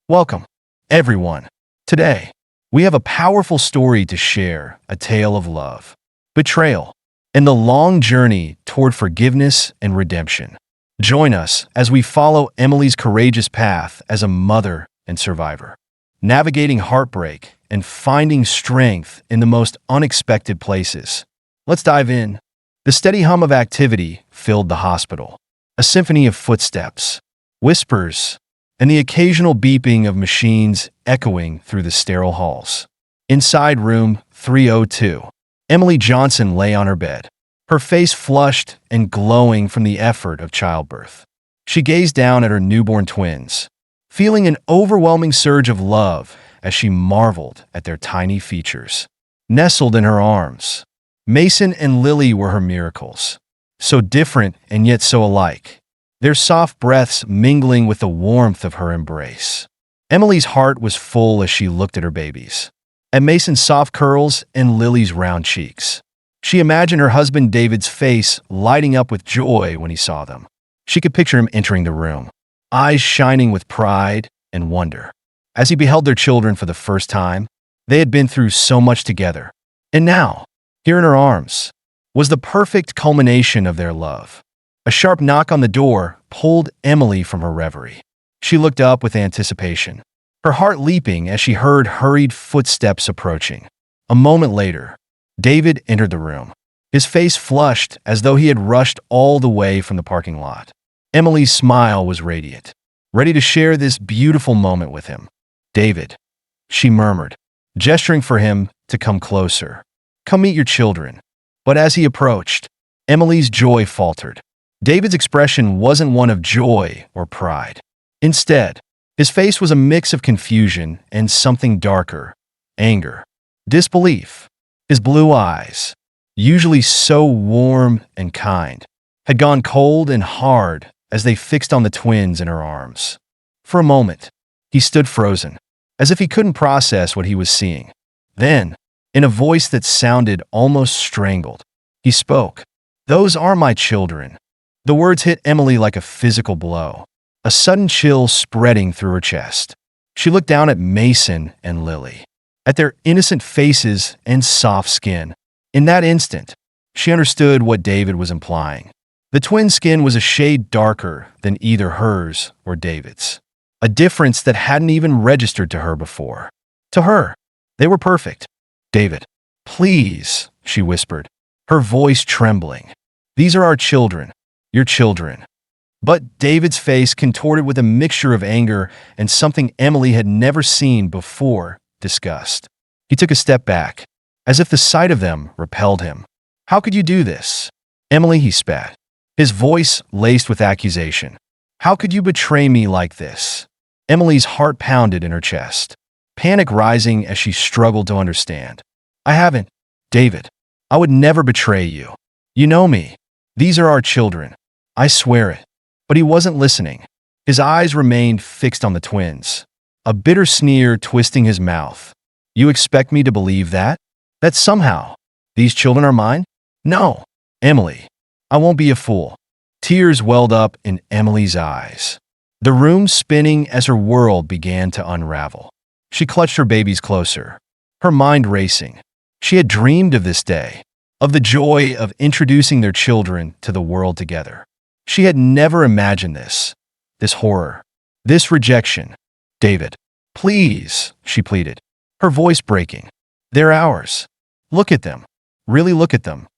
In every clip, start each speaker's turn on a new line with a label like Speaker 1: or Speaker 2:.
Speaker 1: Welcome, everyone. Today, we have a powerful story to share, a tale of love, betrayal, and the long journey toward forgiveness and redemption. Join us as we follow Emily's courageous path as a mother and survivor, navigating heartbreak and finding strength in the most unexpected places. Let's dive in. The steady hum of activity filled the hospital, a symphony of footsteps, whispers, and the occasional beeping of machines echoing through the sterile halls. Inside room 302, Emily Johnson lay on her bed, her face flushed and glowing from the effort of childbirth. She gazed down at her newborn twins, feeling an overwhelming surge of love as she marveled at their tiny features. Nestled in her arms, Mason and Lily were her miracles, so different and yet so alike, their soft breaths mingling with the warmth of her embrace. Emily's heart was full as she looked at her babies, at Mason's soft curls and Lily's round cheeks. She imagined her husband David's face lighting up with joy when he saw them. She could picture him entering the room, eyes shining with pride and wonder. As he beheld their children for the first time, they had been through so much together. And now, here in her arms, was the perfect culmination of their love. A sharp knock on the door pulled Emily from her reverie. She looked up with anticipation, her heart leaping as she heard hurried footsteps approaching. A moment later, David entered the room, his face flushed as though he had rushed all the way from the parking lot. Emily's smile was radiant, ready to share this beautiful moment with him. "David," she murmured, gesturing for him to come closer. "Come meet your children." But as he approached, Emily's joy faltered. David's expression wasn't one of joy or pride. Instead, his face was a mix of confusion and something darker, anger, disbelief. His blue eyes, usually so warm and kind, had gone cold and hard as they fixed on the twins in her arms. For a moment, he stood frozen, as if he couldn't process what he was seeing. Then, in a voice that sounded almost strangled, he spoke. "Those are my children." The words hit Emily like a physical blow, a sudden chill spreading through her chest. She looked down at Mason and Lily, at their innocent faces and soft skin. In that instant, she understood what David was implying. The twins' skin was a shade darker than either hers or David's, a difference that hadn't even registered to her before. To her, they were perfect. "David, please," she whispered, her voice trembling. "These are our children. Your children." But David's face contorted with a mixture of anger and something Emily had never seen before, disgust. He took a step back, as if the sight of them repelled him. "How could you do this?" "Emily," he spat, his voice laced with accusation. "How could you betray me like this?" Emily's heart pounded in her chest, panic rising as she struggled to understand. "I haven't, David. I would never betray you. You know me. These are our children. I swear it." But he wasn't listening. His eyes remained fixed on the twins, a bitter sneer twisting his mouth. "You expect me to believe that? That somehow these children are mine? No, Emily. I won't be a fool." Tears welled up in Emily's eyes, the room spinning as her world began to unravel. She clutched her babies closer, her mind racing. She had dreamed of this day, of the joy of introducing their children to the world together. She had never imagined this horror, this rejection. "David, please," she pleaded, her voice breaking. "They're ours. Look at them. Really look at them."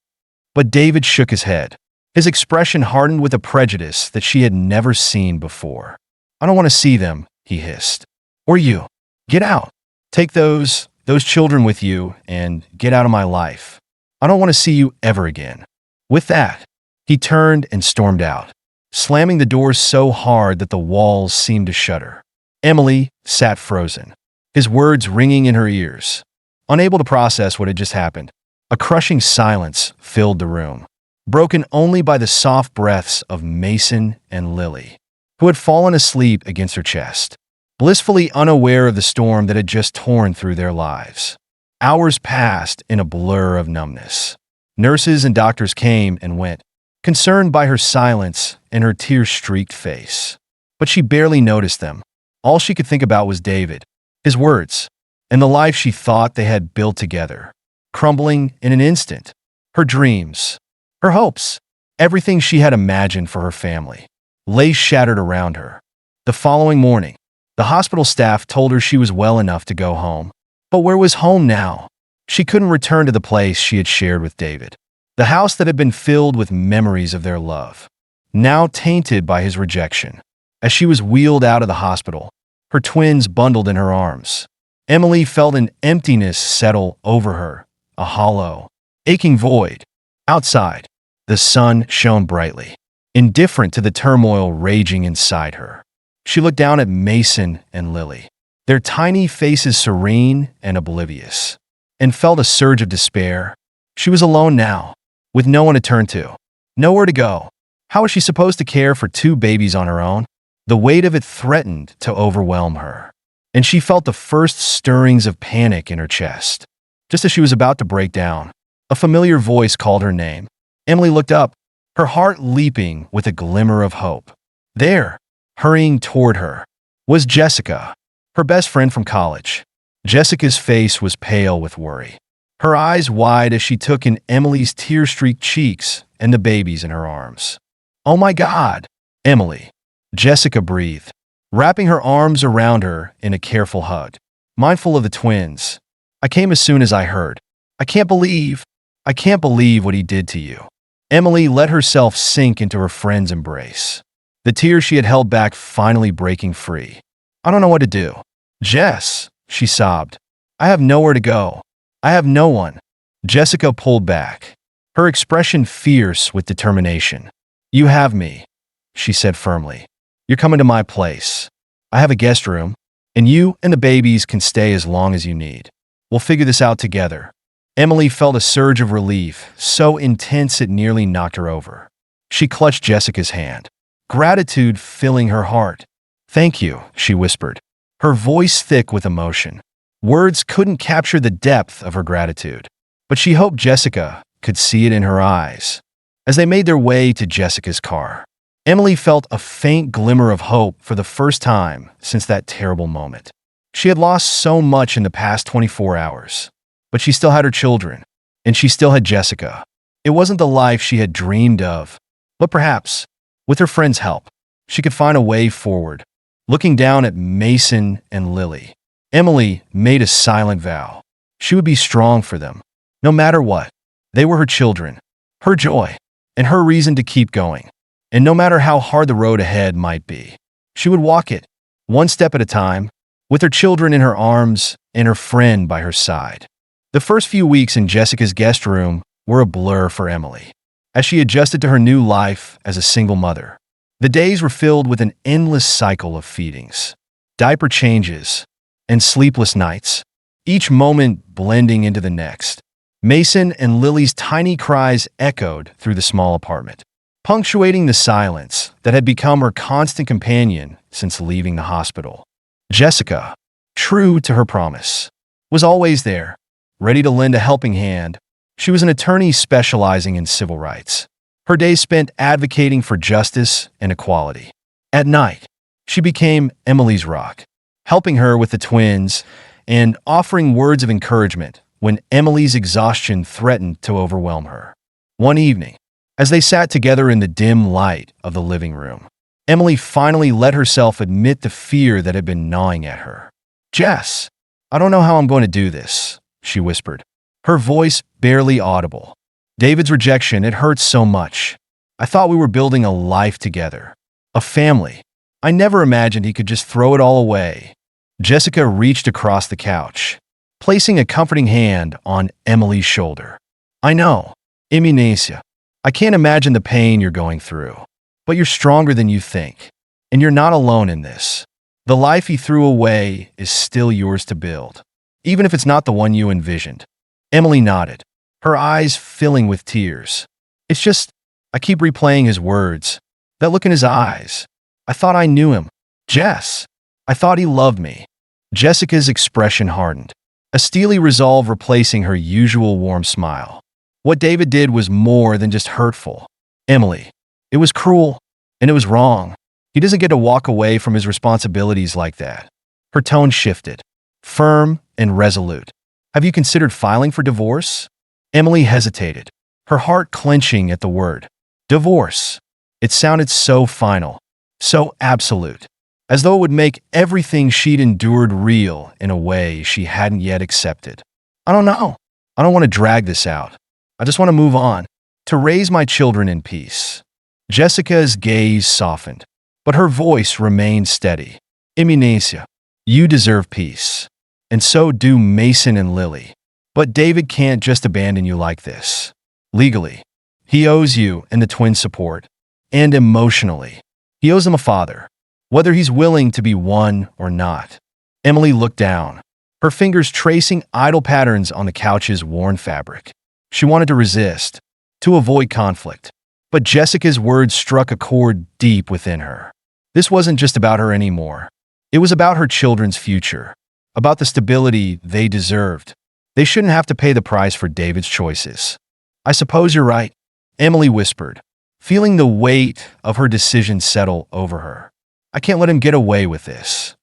Speaker 1: But David shook his head, his expression hardened with a prejudice that she had never seen before. "I don't want to see them," he hissed. "Or you. Get out. Take those children with you and get out of my life. I don't want to see you ever again." With that, he turned and stormed out, slamming the doors so hard that the walls seemed to shudder. Emily sat frozen, his words ringing in her ears. Unable to process what had just happened, a crushing silence filled the room, broken only by the soft breaths of Mason and Lily, who had fallen asleep against her chest, blissfully unaware of the storm that had just torn through their lives. Hours passed in a blur of numbness. Nurses and doctors came and went, concerned by her silence and her tear-streaked face. But she barely noticed them. All she could think about was David, his words, and the life she thought they had built together, crumbling in an instant. Her dreams, her hopes, everything she had imagined for her family, lay shattered around her. The following morning, the hospital staff told her she was well enough to go home. But where was home now? She couldn't return to the place she had shared with David, the house that had been filled with memories of their love, now tainted by his rejection. As she was wheeled out of the hospital, her twins bundled in her arms, Emily felt an emptiness settle over her, a hollow, aching void. Outside, the sun shone brightly, indifferent to the turmoil raging inside her. She looked down at Mason and Lily, their tiny faces serene and oblivious, and felt a surge of despair. She was alone now, with no one to turn to, nowhere to go. How was she supposed to care for two babies on her own? The weight of it threatened to overwhelm her, and she felt the first stirrings of panic in her chest. Just as she was about to break down, a familiar voice called her name. Emily looked up, her heart leaping with a glimmer of hope. There, hurrying toward her, was Jessica, her best friend from college. Jessica's face was pale with worry, her eyes wide as she took in Emily's tear-streaked cheeks and the babies in her arms. "Oh my God, Emily," Jessica breathed, wrapping her arms around her in a careful hug, mindful of the twins. "I came as soon as I heard. I can't believe what he did to you." Emily let herself sink into her friend's embrace, the tears she had held back finally breaking free. "I don't know what to do. Jess," she sobbed. "I have nowhere to go. I have no one." Jessica pulled back, her expression fierce with determination. "You have me," she said firmly. "You're coming to my place. I have a guest room, and you and the babies can stay as long as you need. We'll figure this out together." Emily felt a surge of relief, so intense it nearly knocked her over. She clutched Jessica's hand, gratitude filling her heart. "Thank you," she whispered, her voice thick with emotion. Words couldn't capture the depth of her gratitude, but she hoped Jessica could see it in her eyes. As they made their way to Jessica's car, Emily felt a faint glimmer of hope for the first time since that terrible moment. She had lost so much in the past 24 hours, but she still had her children, and she still had Jessica. It wasn't the life she had dreamed of, but perhaps, with her friend's help, she could find a way forward. Looking down at Mason and Lily, Emily made a silent vow. She would be strong for them, no matter what. They were her children, her joy, and her reason to keep going. And no matter how hard the road ahead might be, she would walk it, one step at a time, with her children in her arms and her friend by her side. The first few weeks in Jessica's guest room were a blur for Emily, as she adjusted to her new life as a single mother. The days were filled with an endless cycle of feedings, diaper changes, and sleepless nights, each moment blending into the next. Mason and Lily's tiny cries echoed through the small apartment, punctuating the silence that had become her constant companion since leaving the hospital. Jessica, true to her promise, was always there, ready to lend a helping hand. She was an attorney specializing in civil rights, her days spent advocating for justice and equality. At night, she became Emily's rock, helping her with the twins and offering words of encouragement when Emily's exhaustion threatened to overwhelm her. One evening, as they sat together in the dim light of the living room, Emily finally let herself admit the fear that had been gnawing at her. "Jess, I don't know how I'm going to do this," she whispered, her voice barely audible. "David's rejection, it hurts so much. I thought we were building a life together, a family. I never imagined he could just throw it all away." Jessica reached across the couch, placing a comforting hand on Emily's shoulder. "I know, Eminesia. I can't imagine the pain you're going through, but you're stronger than you think, and you're not alone in this. The life he threw away is still yours to build, even if it's not the one you envisioned." Emily nodded, her eyes filling with tears. "It's just, I keep replaying his words, that look in his eyes. I thought I knew him. Jess, I thought he loved me." Jessica's expression hardened, a steely resolve replacing her usual warm smile. What David did was more than just hurtful. "Emily, it was cruel, and it was wrong. He doesn't get to walk away from his responsibilities like that. Her tone shifted, firm and resolute. Have you considered filing for divorce? Emily hesitated, her heart clenching at the word divorce. It sounded so final, so absolute, as though it would make everything she'd endured real in a way she hadn't yet accepted. I don't know. I don't want to drag this out. I just want to move on, to raise my children in peace. Jessica's gaze softened, but her voice remained steady. Eminencia, you deserve peace. And so do Mason and Lily. But David can't just abandon you like this. Legally, he owes you and the twins support. And emotionally, he owes them a father, whether he's willing to be one or not. Emily looked down, her fingers tracing idle patterns on the couch's worn fabric. She wanted to resist, to avoid conflict. But Jessica's words struck a chord deep within her. This wasn't just about her anymore. It was about her children's future, about the stability they deserved. They shouldn't have to pay the price for David's choices. I suppose you're right, Emily whispered, feeling the weight of her decision settle over her. I can't let him get away with this.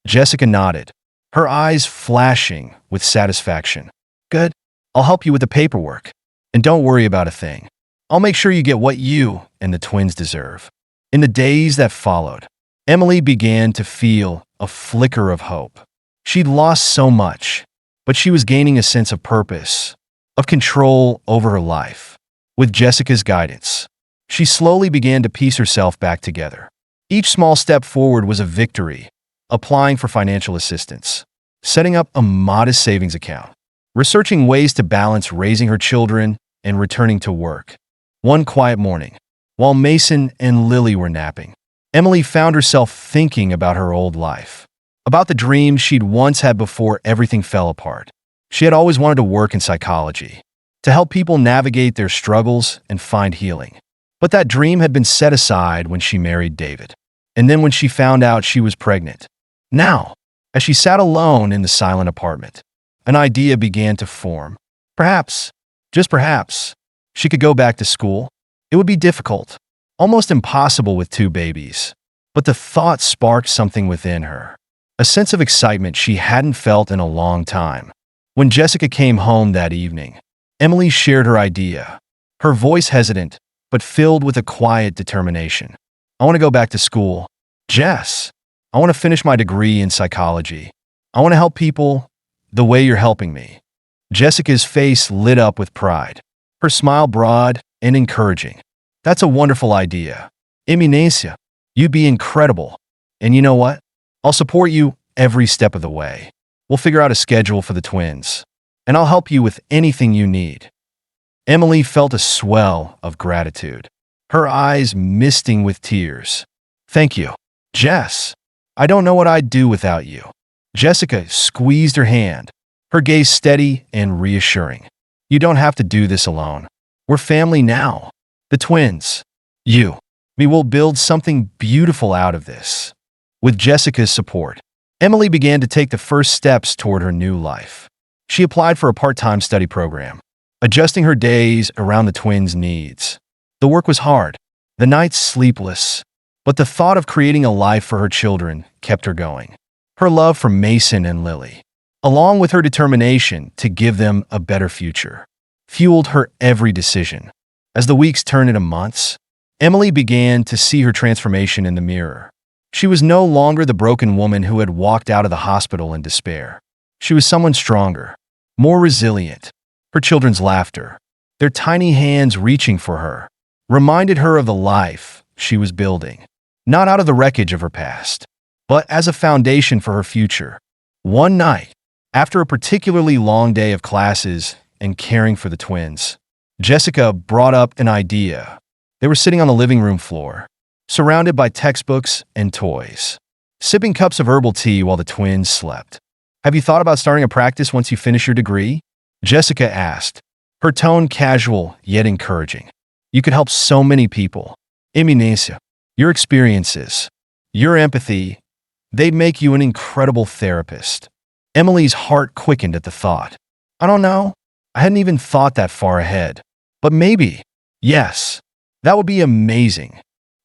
Speaker 1: Jessica nodded, her eyes flashing with satisfaction. Good. I'll help you with the paperwork. And don't worry about a thing. I'll make sure you get what you and the twins deserve. In the days that followed, Emily began to feel a flicker of hope. She'd lost so much, but she was gaining a sense of purpose, of control over her life. With Jessica's guidance, she slowly began to piece herself back together. Each small step forward was a victory: applying for financial assistance, setting up a modest savings account, researching ways to balance raising her children and returning to work. One quiet morning, while Mason and Lily were napping, Emily found herself thinking about her old life, about the dream she'd once had before everything fell apart. She had always wanted to work in psychology, to help people navigate their struggles and find healing. But that dream had been set aside when she married David. And then when she found out she was pregnant. Now, as she sat alone in the silent apartment, an idea began to form. Perhaps, just perhaps, she could go back to school. It would be difficult, almost impossible with two babies. But the thought sparked something within her, a sense of excitement she hadn't felt in a long time. When Jessica came home that evening, Emily shared her idea, her voice hesitant, but filled with a quiet determination. I want to go back to school. Jess, I want to finish my degree in psychology. I want to help people the way you're helping me. Jessica's face lit up with pride, her smile broad and encouraging. That's a wonderful idea. Eminencia, you'd be incredible. And you know what? I'll support you every step of the way. We'll figure out a schedule for the twins, and I'll help you with anything you need. Emily felt a swell of gratitude, her eyes misting with tears. Thank you, Jess. I don't know what I'd do without you. Jessica squeezed her hand, her gaze steady and reassuring. You don't have to do this alone. We're family now. The twins, you, we will build something beautiful out of this. With Jessica's support, Emily began to take the first steps toward her new life. She applied for a part-time study program, adjusting her days around the twins' needs. The work was hard, the nights sleepless, but the thought of creating a life for her children kept her going. Her love for Mason and Lily, along with her determination to give them a better future, fueled her every decision. As the weeks turned into months, Emily began to see her transformation in the mirror. She was no longer the broken woman who had walked out of the hospital in despair. She was someone stronger, more resilient. Her children's laughter, their tiny hands reaching for her, reminded her of the life she was building, not out of the wreckage of her past, but as a foundation for her future. One night, after a particularly long day of classes and caring for the twins, Jessica brought up an idea. They were sitting on the living room floor, surrounded by textbooks and toys, sipping cups of herbal tea while the twins slept. Have you thought about starting a practice once you finish your degree? Jessica asked, her tone casual yet encouraging. You could help so many people. Eminencia, your experiences, your empathy, they'd make you an incredible therapist. Emily's heart quickened at the thought. I don't know. I hadn't even thought that far ahead. But maybe, yes, that would be amazing.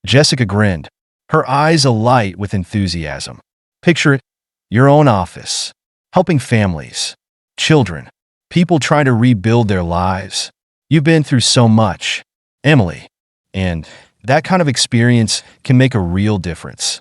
Speaker 1: Jessica grinned, her eyes alight with enthusiasm. Picture it, your own office, helping families, children, people trying to rebuild their lives. You've been through so much, Emily, and that kind of experience can make a real difference.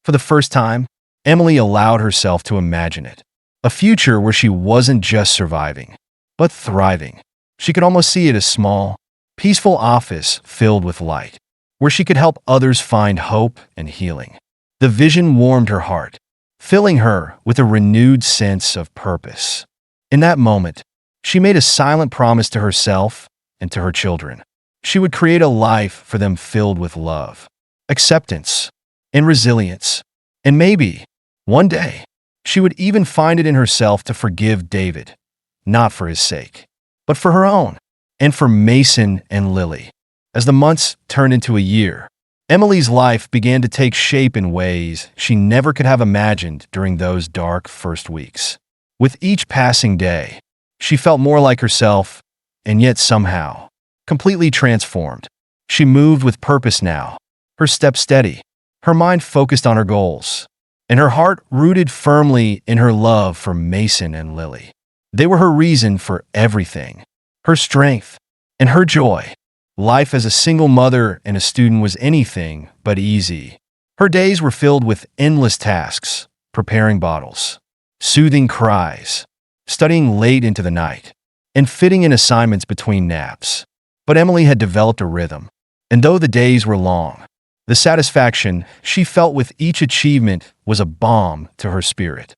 Speaker 1: For the first time, Emily allowed herself to imagine it. A future where she wasn't just surviving, but thriving. She could almost see it as small, peaceful office filled with light, where she could help others find hope and healing. The vision warmed her heart, filling her with a renewed sense of purpose. In that moment, she made a silent promise to herself and to her children. She would create a life for them filled with love, acceptance, and resilience. And maybe, one day, she would even find it in herself to forgive David, not for his sake, but for her own, and for Mason and Lily. As the months turned into a year, Emily's life began to take shape in ways she never could have imagined during those dark first weeks. With each passing day, she felt more like herself, and yet somehow, completely transformed. She moved with purpose now, her steps steady, her mind focused on her goals, and her heart rooted firmly in her love for Mason and Lily. They were her reason for everything, her strength, and her joy. Life as a single mother and a student was anything but easy. Her days were filled with endless tasks, preparing bottles, soothing cries, studying late into the night, and fitting in assignments between naps. But Emily had developed a rhythm, and though the days were long, the satisfaction she felt with each achievement was a balm to her spirit.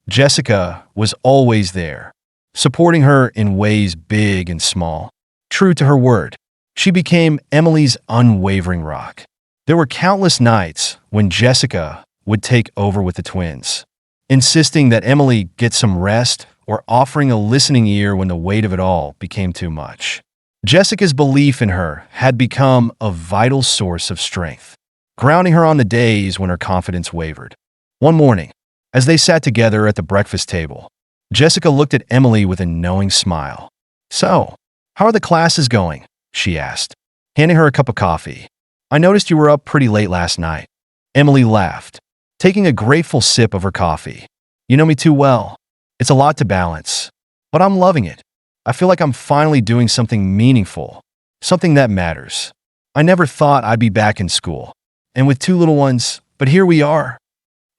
Speaker 1: Jessica was always there, supporting her in ways big and small. True to her word, she became Emily's unwavering rock. There were countless nights when Jessica would take over with the twins, insisting that Emily get some rest or offering a listening ear when the weight of it all became too much. Jessica's belief in her had become a vital source of strength, grounding her on the days when her confidence wavered. One morning, as they sat together at the breakfast table, Jessica looked at Emily with a knowing smile. "So, how are the classes going?" she asked, handing her a cup of coffee. "I noticed you were up pretty late last night." Emily laughed, taking a grateful sip of her coffee. "You know me too well. It's a lot to balance, but I'm loving it. I feel like I'm finally doing something meaningful, something that matters. I never thought I'd be back in school, and with two little ones, but here we are."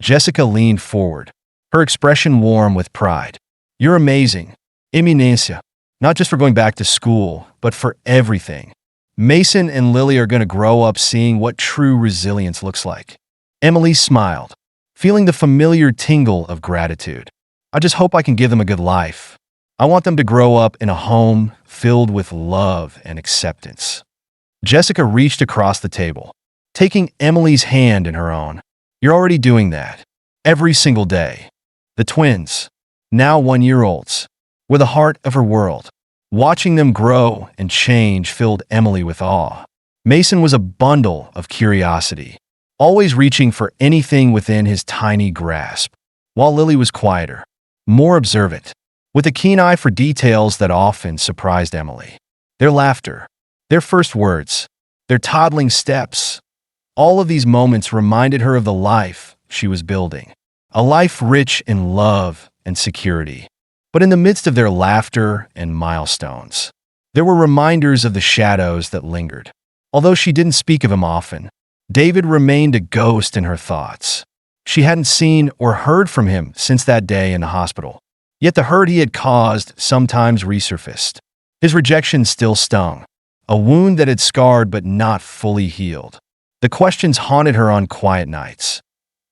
Speaker 1: Jessica leaned forward, her expression warm with pride. "You're amazing, Eminencia, not just for going back to school, but for everything. Mason and Lily are going to grow up seeing what true resilience looks like." Emily smiled, feeling the familiar tingle of gratitude. "I just hope I can give them a good life. I want them to grow up in a home filled with love and acceptance." Jessica reached across the table, taking Emily's hand in her own. "You're already doing that. Every single day." The twins, now 1-year-olds, were the heart of her world. Watching them grow and change filled Emily with awe. Mason was a bundle of curiosity, always reaching for anything within his tiny grasp, while Lily was quieter, more observant, with a keen eye for details that often surprised Emily. Their laughter, their first words, their toddling steps, all of these moments reminded her of the life she was building, a life rich in love and security. But in the midst of their laughter and milestones, there were reminders of the shadows that lingered. Although she didn't speak of him often, David remained a ghost in her thoughts. She hadn't seen or heard from him since that day in the hospital. Yet the hurt he had caused sometimes resurfaced. His rejection still stung, a wound that had scarred but not fully healed. The questions haunted her on quiet nights.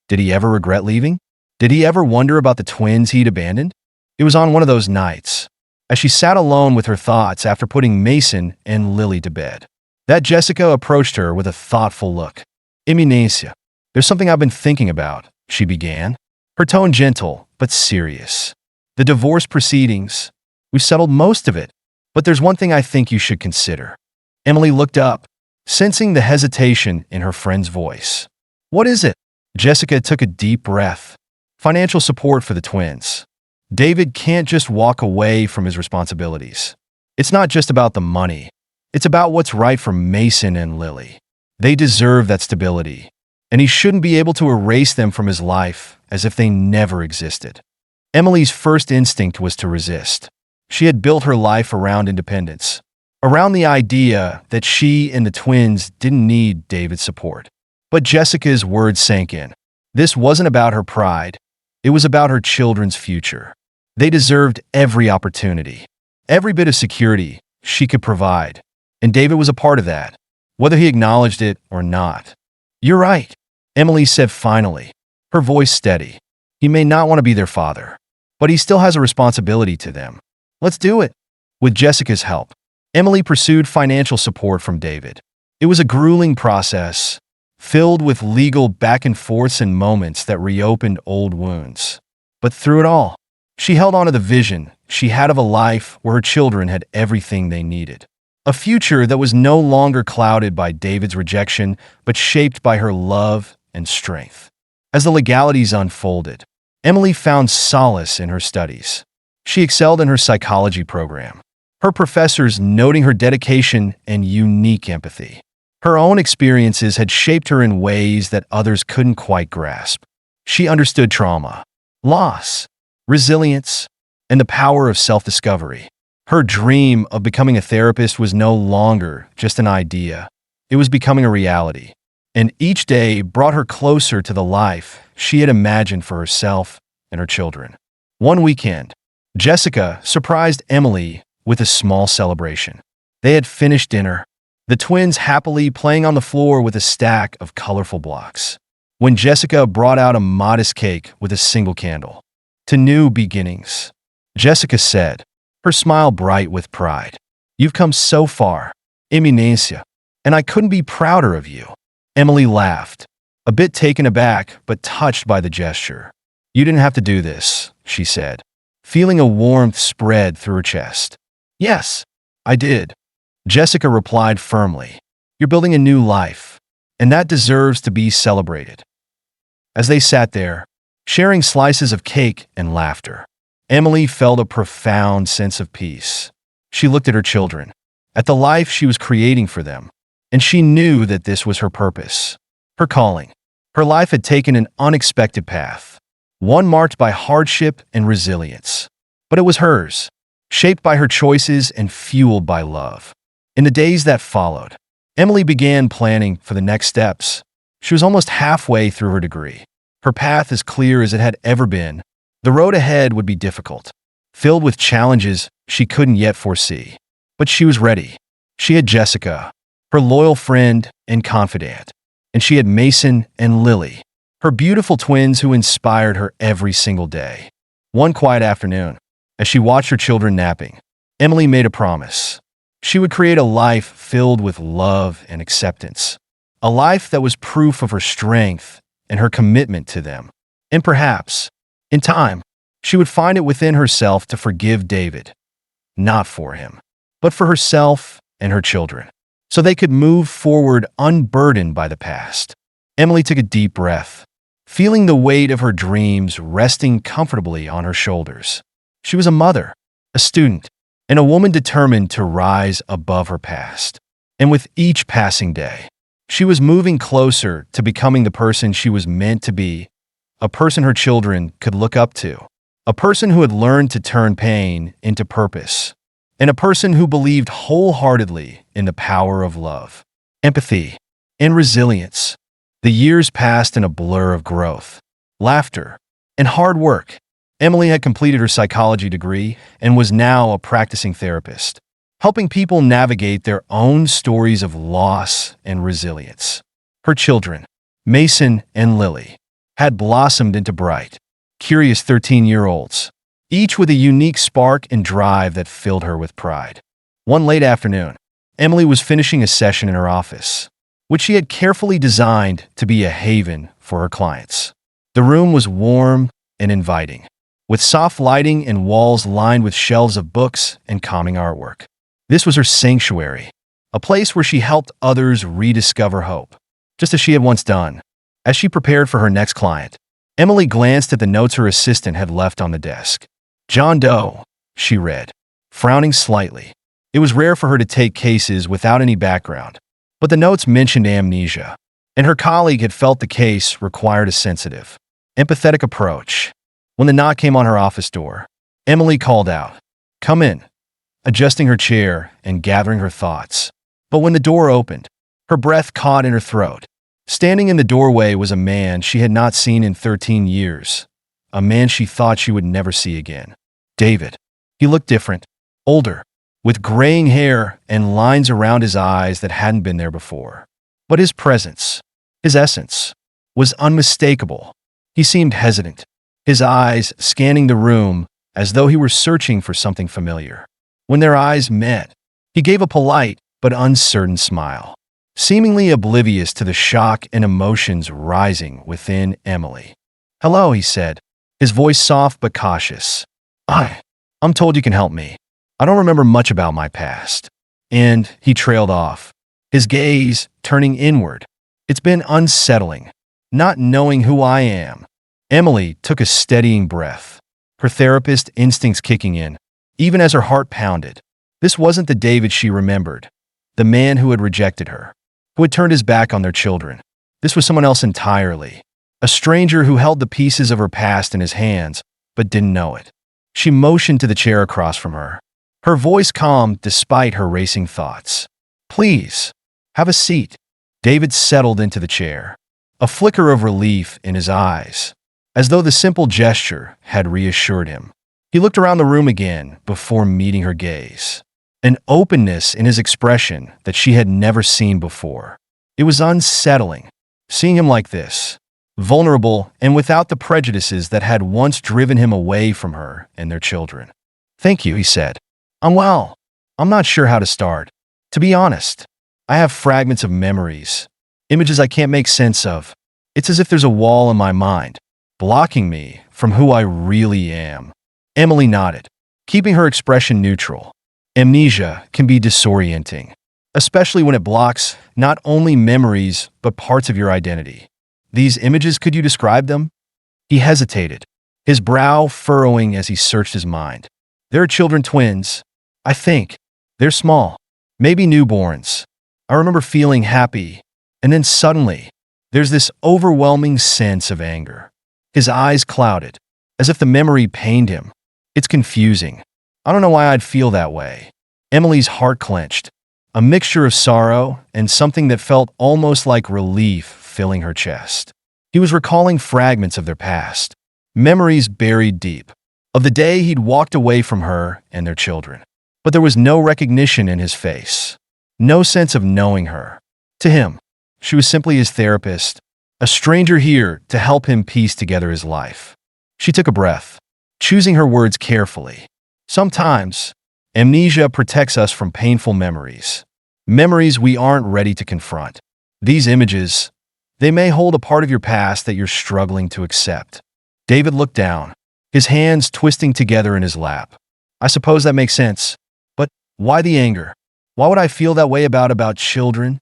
Speaker 1: Did he ever regret leaving? Did he ever wonder about the twins he'd abandoned? It was on one of those nights, as she sat alone with her thoughts after putting Mason and Lily to bed, that Jessica approached her with a thoughtful look. "Eminencia, there's something I've been thinking about," she began, her tone gentle but serious. "The divorce proceedings. We've settled most of it, but there's one thing I think you should consider." Emily looked up, sensing the hesitation in her friend's voice. "What is it?" Jessica took a deep breath. "Financial support for the twins. David can't just walk away from his responsibilities. It's not just about the money. It's about what's right for Mason and Lily. They deserve that stability, and he shouldn't be able to erase them from his life as if they never existed. Emily's first instinct was to resist. She had built her life around independence, around the idea that she and the twins didn't need David's support. But Jessica's words sank in. This wasn't about her pride. It was about her children's future. They deserved every opportunity, every bit of security she could provide, and David was a part of that, whether he acknowledged it or not. "You're right," Emily said finally, her voice steady. "He may not want to be their father, but he still has a responsibility to them. Let's do it." With Jessica's help, Emily pursued financial support from David. It was a grueling process, filled with legal back and forths and moments that reopened old wounds. But through it all, she held on to the vision she had of a life where her children had everything they needed. A future that was no longer clouded by David's rejection, but shaped by her love and strength. As the legalities unfolded, Emily found solace in her studies. She excelled in her psychology program, her professors noting her dedication and unique empathy. Her own experiences had shaped her in ways that others couldn't quite grasp. She understood trauma, loss, resilience, and the power of self-discovery. Her dream of becoming a therapist was no longer just an idea. It was becoming a reality. And each day brought her closer to the life she had imagined for herself and her children. One weekend, Jessica surprised Emily with a small celebration. They had finished dinner, the twins happily playing on the floor with a stack of colorful blocks, when Jessica brought out a modest cake with a single candle. "To new beginnings," Jessica said, her smile bright with pride. "You've come so far, Eminencia, and I couldn't be prouder of you." Emily laughed, a bit taken aback but touched by the gesture. "You didn't have to do this," she said, feeling a warmth spread through her chest. "Yes, I did," Jessica replied firmly. "You're building a new life, and that deserves to be celebrated." As they sat there, sharing slices of cake and laughter, Emily felt a profound sense of peace. She looked at her children, at the life she was creating for them, and she knew that this was her purpose, her calling. Her life had taken an unexpected path, one marked by hardship and resilience. But it was hers, shaped by her choices and fueled by love. In the days that followed, Emily began planning for the next steps. She was almost halfway through her degree, her path as clear as it had ever been. The road ahead would be difficult, filled with challenges she couldn't yet foresee. But she was ready. She had Jessica, her loyal friend and confidant, and she had Mason and Lily, her beautiful twins who inspired her every single day. One quiet afternoon, as she watched her children napping, Emily made a promise. She would create a life filled with love and acceptance, a life that was proof of her strength and her commitment to them. And perhaps, in time, she would find it within herself to forgive David, not for him, but for herself and her children, so they could move forward unburdened by the past. Emily took a deep breath, feeling the weight of her dreams resting comfortably on her shoulders. She was a mother, a student, and a woman determined to rise above her past. And with each passing day, she was moving closer to becoming the person she was meant to be, a person her children could look up to, a person who had learned to turn pain into purpose, and a person who believed wholeheartedly in the power of love, empathy, and resilience. The years passed in a blur of growth, laughter, and hard work. Emily had completed her psychology degree and was now a practicing therapist, helping people navigate their own stories of loss and resilience. Her children, Mason and Lily, had blossomed into bright, curious 13-year-olds, each with a unique spark and drive that filled her with pride. One late afternoon, Emily was finishing a session in her office, which she had carefully designed to be a haven for her clients. The room was warm and inviting, with soft lighting and walls lined with shelves of books and calming artwork. This was her sanctuary, a place where she helped others rediscover hope, just as she had once done. As she prepared for her next client, Emily glanced at the notes her assistant had left on the desk. "John Doe," she read, frowning slightly. It was rare for her to take cases without any background, but the notes mentioned amnesia, and her colleague had felt the case required a sensitive, empathetic approach. When the knock came on her office door, Emily called out, "Come in," adjusting her chair and gathering her thoughts. But when the door opened, her breath caught in her throat. Standing in the doorway was a man she had not seen in 13 years, a man she thought she would never see again. David. He looked different, older, with graying hair and lines around his eyes that hadn't been there before. But his presence, his essence, was unmistakable. He seemed hesitant, his eyes scanning the room as though he were searching for something familiar. When their eyes met, he gave a polite but uncertain smile, seemingly oblivious to the shock and emotions rising within Emily. "Hello," he said, his voice soft but cautious. I'm told you can help me. I don't remember much about my past." And he trailed off, his gaze turning inward. "It's been unsettling, not knowing who I am." Emily took a steadying breath, her therapist instincts kicking in, even as her heart pounded. This wasn't the David she remembered, the man who had rejected her, who had turned his back on their children. This was someone else entirely, a stranger who held the pieces of her past in his hands but didn't know it. She motioned to the chair across from her, her voice calm despite her racing thoughts. "Please, have a seat." David settled into the chair, a flicker of relief in his eyes, as though the simple gesture had reassured him. He looked around the room again before meeting her gaze, an openness in his expression that she had never seen before. It was unsettling, seeing him like this, vulnerable and without the prejudices that had once driven him away from her and their children. "Thank you," he said. "I'm well. I'm not sure how to start. To be honest, I have fragments of memories, images I can't make sense of. It's as if there's a wall in my mind, blocking me from who I really am." Emily nodded, keeping her expression neutral. Amnesia can be disorienting, especially when it blocks not only memories but parts of your identity. "These images, could you describe them?" He hesitated, his brow furrowing as he searched his mind. "There are children, twins. I think. They're small, maybe newborns. I remember feeling happy, and then suddenly, there's this overwhelming sense of anger." His eyes clouded, as if the memory pained him. "It's confusing. I don't know why I'd feel that way." Emily's heart clenched, a mixture of sorrow and something that felt almost like relief filling her chest. He was recalling fragments of their past, memories buried deep, of the day he'd walked away from her and their children. But there was no recognition in his face, no sense of knowing her. To him, she was simply his therapist, a stranger here to help him piece together his life. She took a breath, choosing her words carefully. "Sometimes, amnesia protects us from painful memories, memories we aren't ready to confront. These images, they may hold a part of your past that you're struggling to accept." David looked down, his hands twisting together in his lap. "I suppose that makes sense. But why the anger? Why would I feel that way about children?"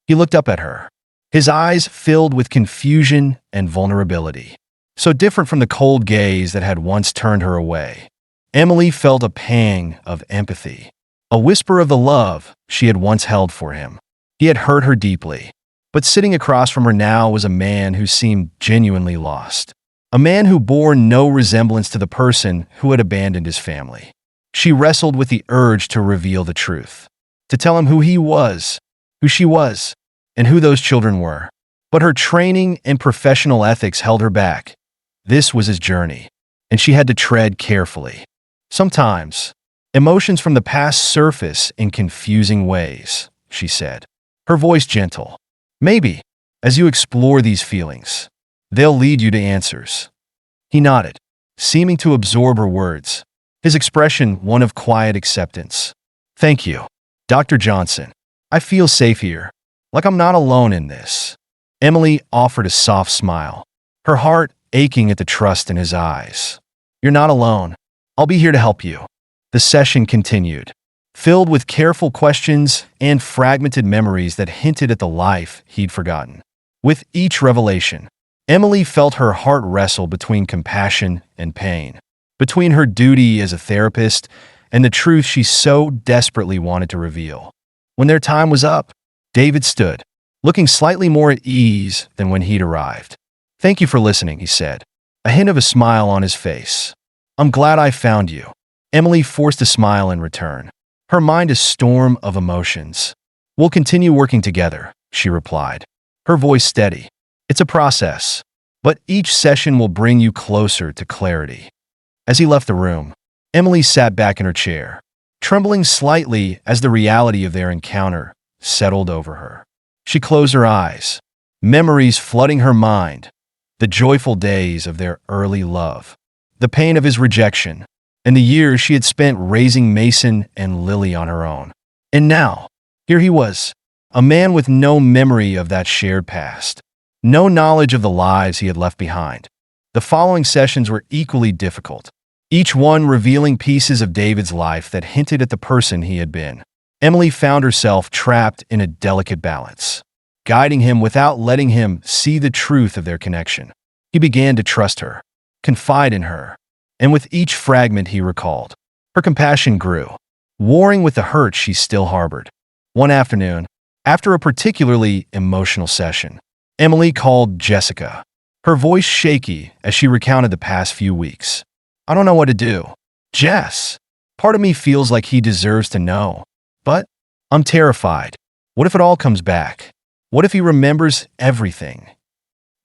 Speaker 1: He looked up at her, his eyes filled with confusion and vulnerability, so different from the cold gaze that had once turned her away. Emily felt a pang of empathy, a whisper of the love she had once held for him. He had hurt her deeply, but sitting across from her now was a man who seemed genuinely lost, a man who bore no resemblance to the person who had abandoned his family. She wrestled with the urge to reveal the truth, to tell him who he was, who she was, and who those children were. But her training and professional ethics held her back. This was his journey, and she had to tread carefully. "Sometimes, emotions from the past surface in confusing ways," she said, her voice gentle. "Maybe, as you explore these feelings, they'll lead you to answers." He nodded, seeming to absorb her words, his expression one of quiet acceptance. "Thank you, Dr. Johnson. I feel safe here, like I'm not alone in this." Emily offered a soft smile, her heart aching at the trust in his eyes. "You're not alone. I'll be here to help you." The session continued, filled with careful questions and fragmented memories that hinted at the life he'd forgotten. With each revelation, Emily felt her heart wrestle between compassion and pain, between her duty as a therapist and the truth she so desperately wanted to reveal. When their time was up, David stood, looking slightly more at ease than when he'd arrived. "Thank you for listening," he said, a hint of a smile on his face. "I'm glad I found you." Emily forced a smile in return, her mind a storm of emotions. "We'll continue working together," she replied, her voice steady. "It's a process, but each session will bring you closer to clarity." As he left the room, Emily sat back in her chair, trembling slightly as the reality of their encounter settled over her. She closed her eyes, memories flooding her mind, the joyful days of their early love, the pain of his rejection, and the years she had spent raising Mason and Lily on her own. And now, here he was, a man with no memory of that shared past, no knowledge of the lives he had left behind. The following sessions were equally difficult, each one revealing pieces of David's life that hinted at the person he had been. Emily found herself trapped in a delicate balance, guiding him without letting him see the truth of their connection. He began to trust her, confide in her, and with each fragment he recalled, her compassion grew, warring with the hurt she still harbored. One afternoon, after a particularly emotional session, Emily called Jessica, her voice shaky as she recounted the past few weeks. "I don't know what to do. Jess, part of me feels like he deserves to know, but I'm terrified. What if it all comes back? What if he remembers everything?"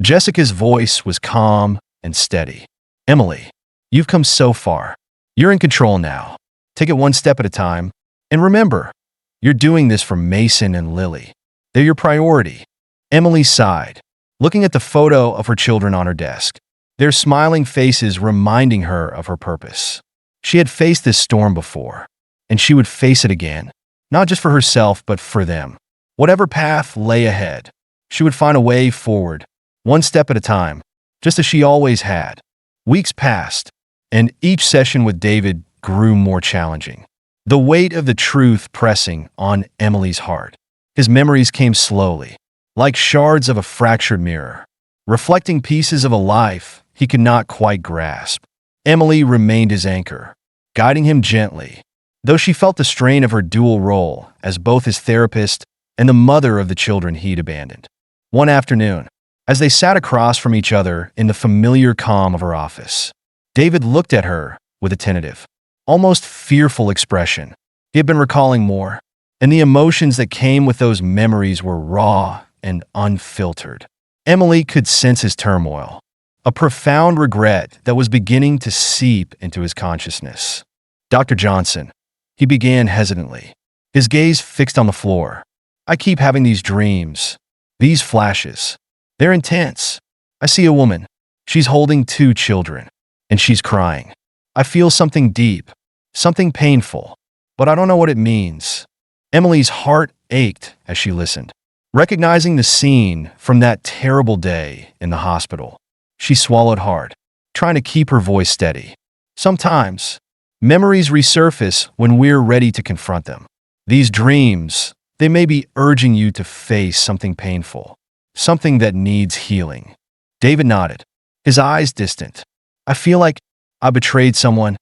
Speaker 1: Jessica's voice was calm and steady. "Emily, you've come so far. You're in control now. Take it one step at a time. And remember, you're doing this for Mason and Lily. They're your priority." Emily sighed, looking at the photo of her children on her desk, their smiling faces reminding her of her purpose. She had faced this storm before, and she would face it again, not just for herself, but for them. Whatever path lay ahead, she would find a way forward, one step at a time, just as she always had. Weeks passed, and each session with David grew more challenging, the weight of the truth pressing on Emily's heart. His memories came slowly, like shards of a fractured mirror, reflecting pieces of a life he could not quite grasp. Emily remained his anchor, guiding him gently, though she felt the strain of her dual role as both his therapist and the mother of the children he'd abandoned. One afternoon, as they sat across from each other in the familiar calm of her office, David looked at her with a tentative, almost fearful expression. He had been recalling more, and the emotions that came with those memories were raw and unfiltered. Emily could sense his turmoil, a profound regret that was beginning to seep into his consciousness. "Dr. Johnson," he began hesitantly, his gaze fixed on the floor. "I keep having these dreams, these flashes. They're intense. I see a woman. She's holding 2 children, and she's crying. I feel something deep, something painful, but I don't know what it means." Emily's heart ached as she listened, recognizing the scene from that terrible day in the hospital. She swallowed hard, trying to keep her voice steady. "Sometimes, memories resurface when we're ready to confront them. These dreams, they may be urging you to face something painful, something that needs healing." David nodded, his eyes distant. "I feel like I betrayed someone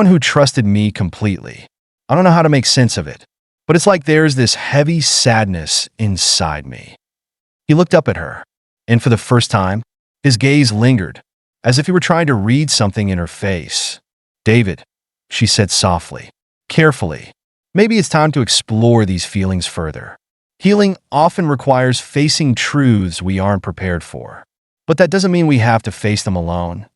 Speaker 1: who trusted me completely. I don't know how to make sense of it, but it's like there's this heavy sadness inside me." He looked up at her, and for the first time, his gaze lingered, as if he were trying to read something in her face. "David," she said softly, carefully, "maybe it's time to explore these feelings further. Healing often requires facing truths we aren't prepared for, but that doesn't mean we have to face them alone."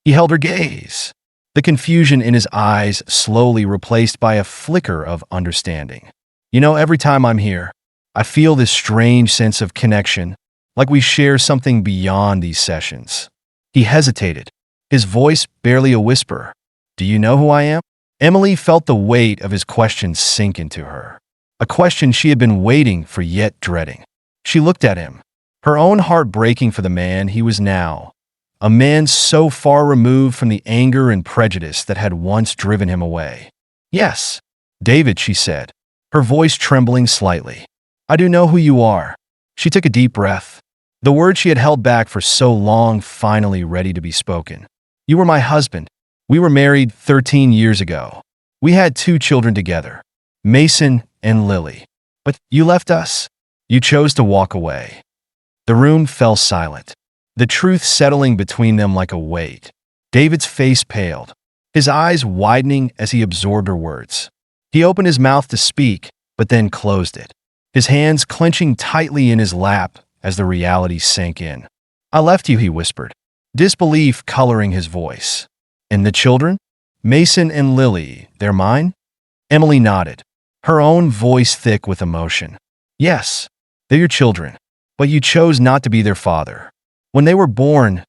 Speaker 1: He held her gaze, the confusion in his eyes slowly replaced by a flicker of understanding. "You know, every time I'm here, I feel this strange sense of connection, like we share something beyond these sessions." He hesitated, his voice barely a whisper. "Do you know who I am?" Emily felt the weight of his question sink into her, a question she had been waiting for yet dreading. She looked at him, her own heart breaking for the man he was now, a man so far removed from the anger and prejudice that had once driven him away. "Yes, David," she said, her voice trembling slightly. "I do know who you are." She took a deep breath, the words she had held back for so long finally ready to be spoken. "You were my husband. We were married 13 years ago. We had 2 children together, Mason and Lily. But you left us. You chose to walk away. The room fell silent, the truth settling between them like a weight. David's face paled, his eyes widening as he absorbed her words. He opened his mouth to speak, but then closed it, his hands clenching tightly in his lap as the reality sank in. I left you, he whispered, disbelief coloring his voice. And the children? Mason and Lily, they're mine? Emily nodded, her own voice thick with emotion. Yes, they're your children, but you chose not to be their father. When they were born,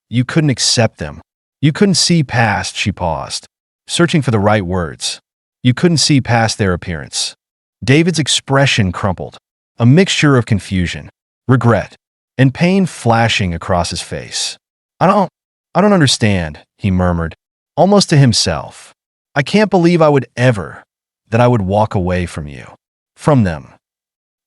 Speaker 1: you couldn't accept them. You couldn't see past, she paused, searching for the right words. You couldn't see past their appearance. David's expression crumpled, a mixture of confusion, regret, and pain flashing across his face. I don't understand, he murmured, almost to himself. I can't believe that I would walk away from you, from them.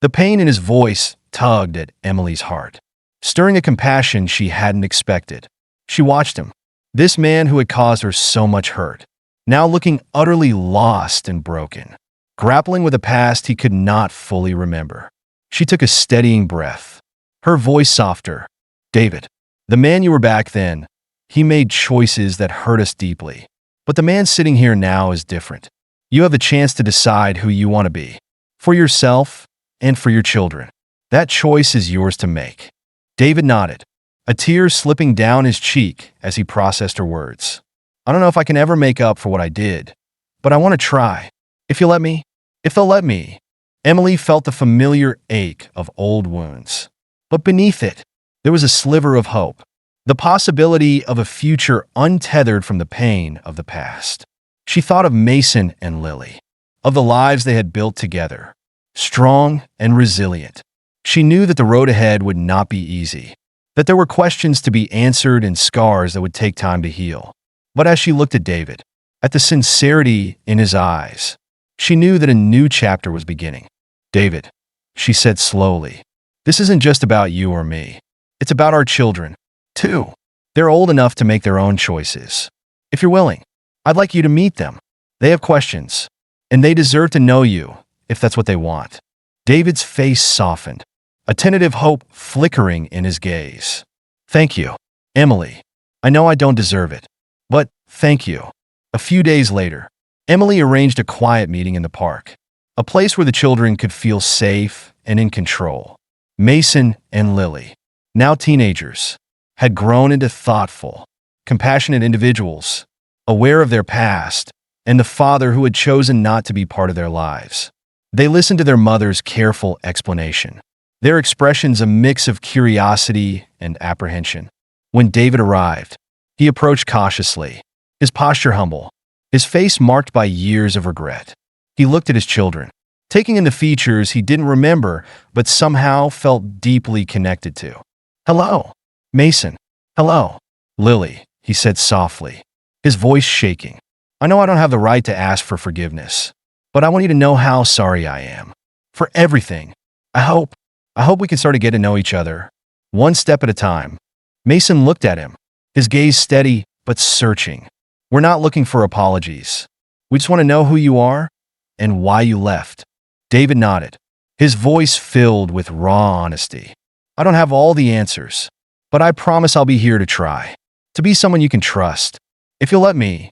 Speaker 1: The pain in his voice tugged at Emily's heart, stirring a compassion she hadn't expected. She watched him, this man who had caused her so much hurt, now looking utterly lost and broken, grappling with a past he could not fully remember. She took a steadying breath, her voice softer. David, the man you were back then, he made choices that hurt us deeply. But the man sitting here now is different. You have a chance to decide who you want to be, for yourself and for your children. That choice is yours to make. David nodded, a tear slipping down his cheek as he processed her words. I don't know if I can ever make up for what I did, but I want to try. If you'll let me. If they'll let me. Emily felt the familiar ache of old wounds. But beneath it, there was a sliver of hope, the possibility of a future untethered from the pain of the past. She thought of Mason and Lily, of the lives they had built together, strong and resilient. She knew that the road ahead would not be easy, that there were questions to be answered and scars that would take time to heal. But as she looked at David, at the sincerity in his eyes, she knew that a new chapter was beginning. David, she said slowly, this isn't just about you or me. It's about our children, too. They're old enough to make their own choices. If you're willing, I'd like you to meet them. They have questions, and they deserve to know you, if that's what they want. David's face softened, a tentative hope flickering in his gaze. Thank you, Emily. I know I don't deserve it, but thank you. A few days later, Emily arranged a quiet meeting in the park, a place where the children could feel safe and in control. Mason and Lily, now teenagers, had grown into thoughtful, compassionate individuals, aware of their past and the father who had chosen not to be part of their lives. They listened to their mother's careful explanation, their expressions a mix of curiosity and apprehension. When David arrived, he approached cautiously, his posture humble, his face marked by years of regret. He looked at his children, taking in the features he didn't remember but somehow felt deeply connected to. Hello, Mason. Hello, Lily, he said softly, his voice shaking. I know I don't have the right to ask for forgiveness, but I want you to know how sorry I am. For everything. I hope we can start to get to know each other, one step at a time. Mason looked at him, his gaze steady but searching. We're not looking for apologies. We just want to know who you are and why you left. David nodded, his voice filled with raw honesty. I don't have all the answers, but I promise I'll be here to try, to be someone you can trust. If you'll let me.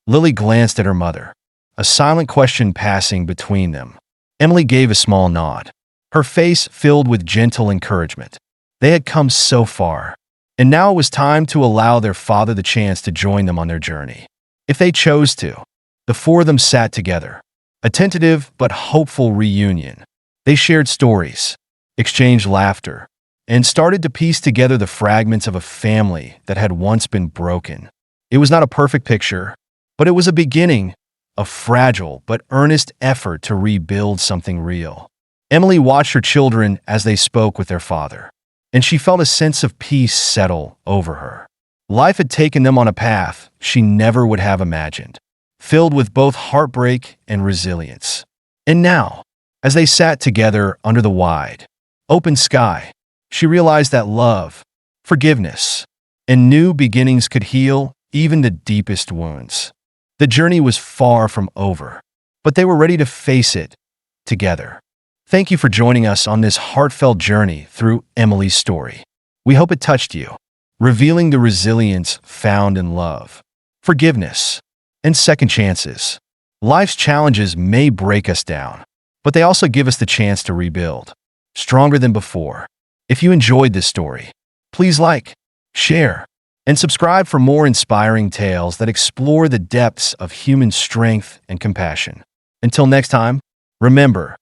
Speaker 1: Lily glanced at her mother, a silent question passing between them. Emily gave a small nod, her face filled with gentle encouragement. They had come so far, and now it was time to allow their father the chance to join them on their journey. If they chose to. The four of them sat together, a tentative but hopeful reunion. They shared stories, exchanged laughter, and started to piece together the fragments of a family that had once been broken. It was not a perfect picture, but it was a beginning, a fragile but earnest effort to rebuild something real. Emily watched her children as they spoke with their father, and she felt a sense of peace settle over her. Life had taken them on a path she never would have imagined, filled with both heartbreak and resilience. And now, as they sat together under the wide, open sky, she realized that love, forgiveness, and new beginnings could heal even the deepest wounds. The journey was far from over, but they were ready to face it together. Thank you for joining us on this heartfelt journey through Emily's story. We hope it touched you, revealing the resilience found in love, forgiveness, and second chances. Life's challenges may break us down, but they also give us the chance to rebuild, stronger than before. If you enjoyed this story, please like, share, and subscribe for more inspiring tales that explore the depths of human strength and compassion. Until next time, remember,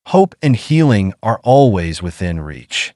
Speaker 1: hope and healing are always within reach.